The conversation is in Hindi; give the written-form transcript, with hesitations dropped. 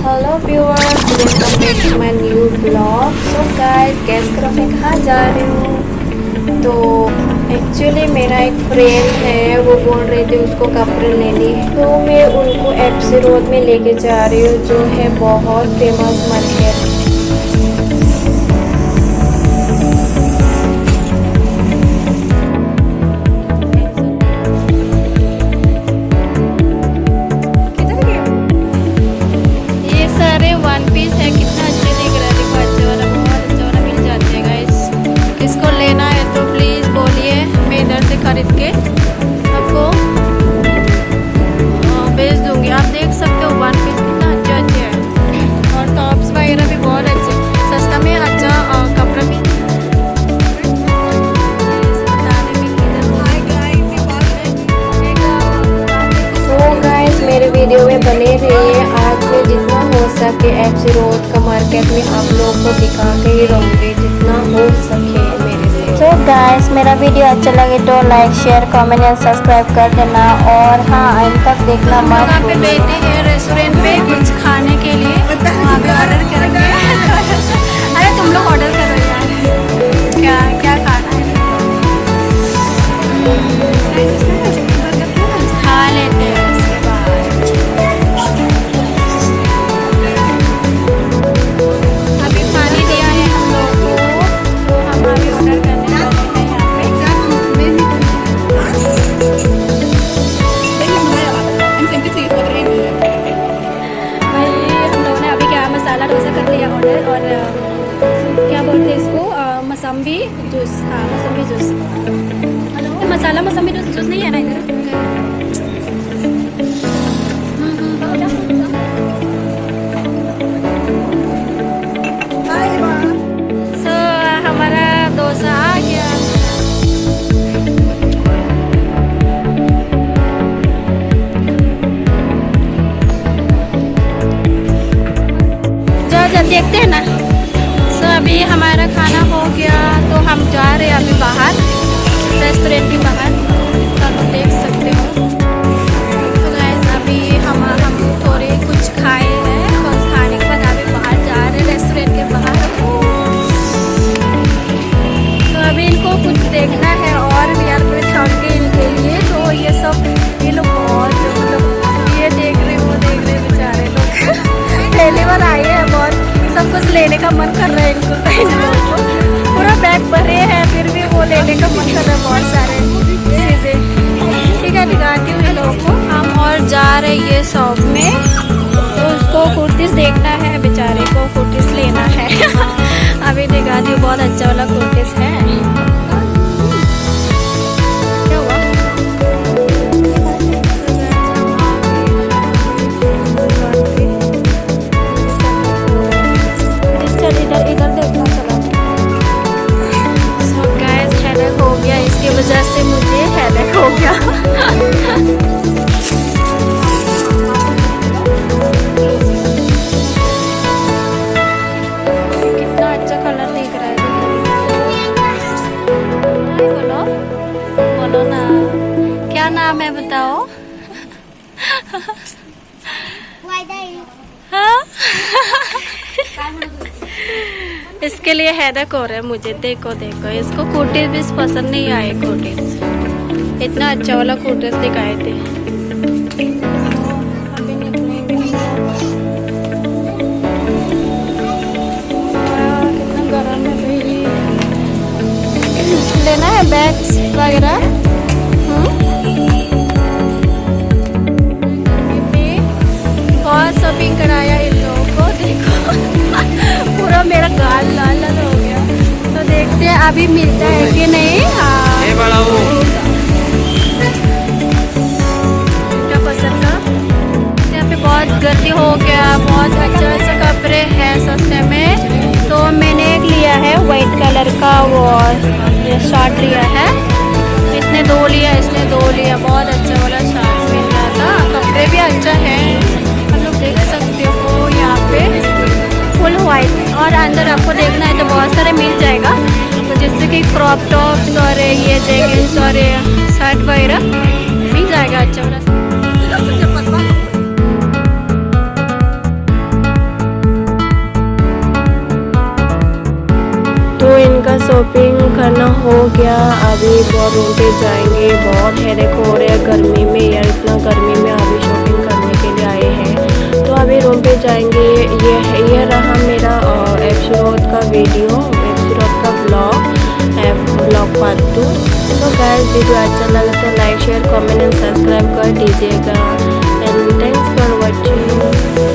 Hello viewers, welcome back to my new blog. So guys, guess करो मैं कहाँ जा रही हूँ। तो एक्चुअली मेरा एक फ्रेंड है, वो बोल रहे थे उसको कपड़े लेने, तो मैं उनको एफसी रोड में लेके जा रही हूँ, जो है बहुत फेमस मार्केट। खरीद के आपको भेज दूंगी। आप देख सकते हो वन पीस कितना अच्छे अच्छे है, और टॉप्स वगैरह भी बहुत अच्छे, सस्ता में अच्छा कपड़ा भी। तो गाइस, मेरे वीडियो में बने रहिए। आज मैं जितना हो सके एफसी रोड का मार्केट में आप लोगों को दिखा के ही रहूँगी, जितना हो सके मेरे से। तो गाइस, मेरा वीडियो अच्छा लगे तो like, share, comment and subscribe कर देना, और हाँ, अंत तक देखना मत भूलना। पे बैठे हैं रेस्टोरेंट पे कुछ खाने के लिए, वहाँ पे ऑर्डर करेंगे। अरे तुम लोग ऑर्डर करो यार, क्या क्या खाना है, खा लेते हैं उसके बाद। अभी पानी दिया है हम लोग को, तो हम अभी ऑर्डर करने ऑर्डर। और क्या बोलते हैं इसको, मौसम्बी जूस। हाँ, मौसम्बी जूस। मसाला मौसम्बी जूस नहीं है ना इधर। सो हमारा डोसा आ गया। देखते हैं ना। सो अभी हमारा खाना हो गया, तो हम जा रहे हैं अभी बाहर, रेस्टोरेंट के बाहर, तो आप देख सकते हो। तो गाइस, अभी हम थोड़े कुछ खाए हैं, और खाने के बाद अभी बाहर जा रहे हैं रेस्टोरेंट के बाहर। तो अभी इनको कुछ देखना है, और भी यार के इनके लिए। तो ये सब ये लोग बहुत मतलब ये देख रहे वो देख रहे बेचारे लोग। पहली बार आए हैं, बहुत सब कुछ लेने का मन कर रहा है इनको। पूरा बैग भरे हैं, फिर भी वो लेने का मन कर रहा है, बहुत सारे चीज़ें। ठीक है, दिखाती हूँ इन लोगों को। हम और जा रहे ये शॉप में, तो उसको कुर्तीस देखना है, बेचारे को कुर्तीस लेना है। अभी दिखाती हूँ, बहुत अच्छा वाला कुर्तीस है। इधर देखना चला। सो गाइस, हेडेक हो गया, इसकी वजह से मुझे हेडेक हो गया। कितना अच्छा कलर दिख रहा है। बोलो बोलो ना, क्या नाम है बताओ। हाँ? इसके लिए हेडेक हो रहा है मुझे। देखो देखो, इसको कुर्तीस भी पसंद नहीं आए। कुर्तीस इतना अच्छा वाला कुर्तीस दिखाए थे। अभी निकलेंगे, कितना गर्म है भाई। लेना है बैग्स वगैरह। बहुत शॉपिंग कराया इन लोगों को। देखो पूरा मेरा गाल लाल लाल हो गया। तो देखते हैं अभी मिलता है कि नहीं। हाँ, क्या पसंद का। यहाँ पे बहुत गर्दी हो गया, बहुत अच्छा अच्छा कपड़े हैं सस्ते में। तो मैंने एक लिया है वाइट कलर का, वो ये शर्ट लिया है। इसने दो लिया, इसने दो लिया। बहुत अच्छा वाला शर्ट मिल रहा था, कपड़े भी अच्छा है। देख सकते हो यहाँ पे फुल वाइट, और अंदर आपको देखना है तो बहुत सारे मिल जाएगा। तो जैसे कि क्रॉप टॉप्स और ये जैकेट्स और शर्ट वगैरह मिल जाएगा अच्छा वाला। शॉपिंग करना हो गया, अभी बहुत रूम पे जाएंगे। बहुत हेडेक हो रहा है गर्मी में यार, इतना गर्मी में अभी शॉपिंग करने के लिए आए हैं। तो अभी रूम पे जाएंगे। ये रहा मेरा एफसी रोड का वीडियो, एफसी रोड का ब्लॉग पार्ट 2। तो गाइस वीडियो अच्छा लगा तो like share comment and subscribe कर दीजिएगा। And thanks for watching.